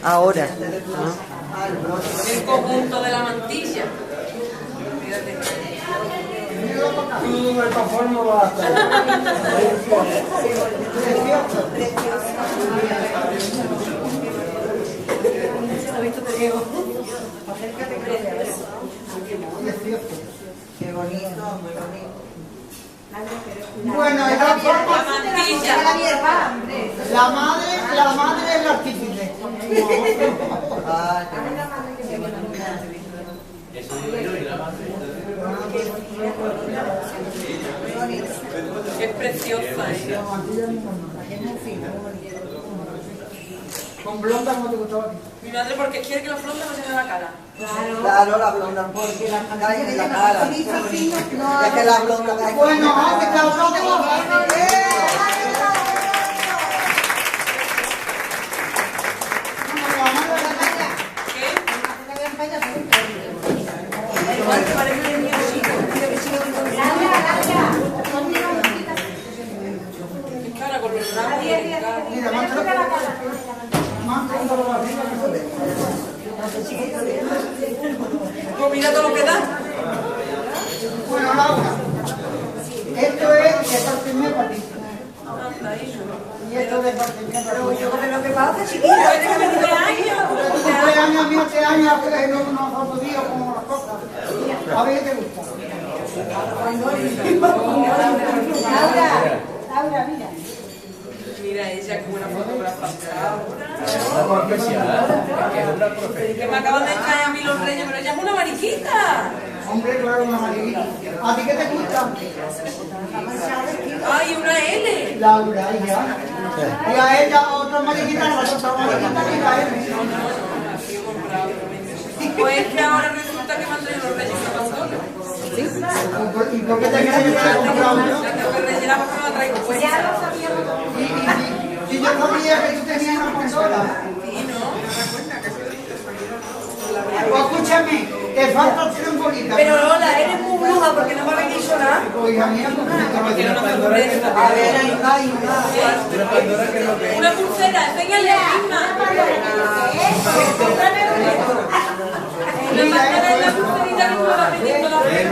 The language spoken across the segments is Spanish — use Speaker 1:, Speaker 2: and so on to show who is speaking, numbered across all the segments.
Speaker 1: Ahora.
Speaker 2: El conjunto de la mantilla. Fíjate.
Speaker 1: Qué bonito, muy bonito.
Speaker 3: Bueno, la madre es la artífice.
Speaker 2: Es preciosa ella.
Speaker 3: Con blonda, ¿cómo te gustaba a ti?
Speaker 2: Mi madre porque quiere que la flonda no se vea la cara.
Speaker 1: Claro, la blonda, porque la calle en la cara. Es que la blonda cae.
Speaker 3: Bueno, que te lo
Speaker 2: Pues mira todo lo que da.
Speaker 3: Bueno, Laura, esto es de parte mía para ti. Y esto de parte mía para ti.
Speaker 1: Lo que pasa, chiquilla,
Speaker 3: Tu cumpleaños mío este año no ha podido como las cosas. A ver qué te gusta. Laura, mira.
Speaker 2: Mira ella, qué buena fotógrafa.
Speaker 4: Una especial, que es una profesión.
Speaker 2: Que me acaban de traer a mí los reyes, pero ella es una mariquita.
Speaker 3: Hombre, claro, una mariquita. ¿A ti qué te gusta?
Speaker 2: Ay, una L.
Speaker 3: Laura, hija. Y a ella otra mariquita, no, otra mariquita y la M.
Speaker 2: Pues es que ahora resulta que me han traído los reyes una pastora.
Speaker 3: ¿Y por qué te crees que te he comprado yo?
Speaker 2: La tengo que rellenar porque me la traigo puesta.
Speaker 3: Y yo sabía que tú tenías una consola. Pues escúchame, te falta opción bonita.
Speaker 1: Pero Lola, eres muy bruja porque no me habéis dicho nada.
Speaker 3: Oiga, mía,
Speaker 4: Una Pandora que no
Speaker 1: A ver, hay una.
Speaker 4: Una Pandora que no ve.
Speaker 2: Una pulsera, enséñale la misma. La pantalla es la pulserita que tú vas metiendo la vez.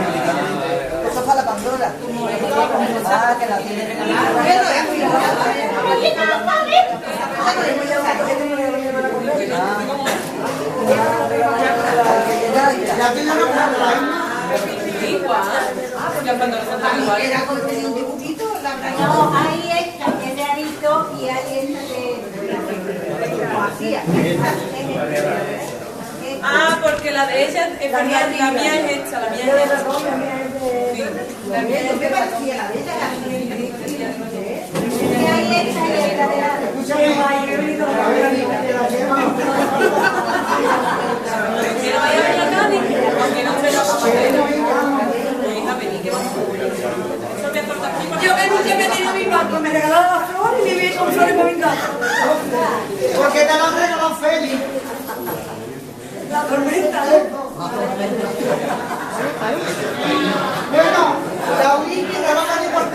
Speaker 1: Eso es para la Pandora. Ah, que la tiene regalada.
Speaker 3: Ya tiene una consola.
Speaker 2: Igual. La Pandora está igual.
Speaker 5: No, hay esta que es de Arito y hay esta de
Speaker 2: Ah, porque la de ella es verdad, la mía es esta, la mía es esta. Sí, la mía es esta.
Speaker 5: hay esta y esta de
Speaker 3: Escúchame,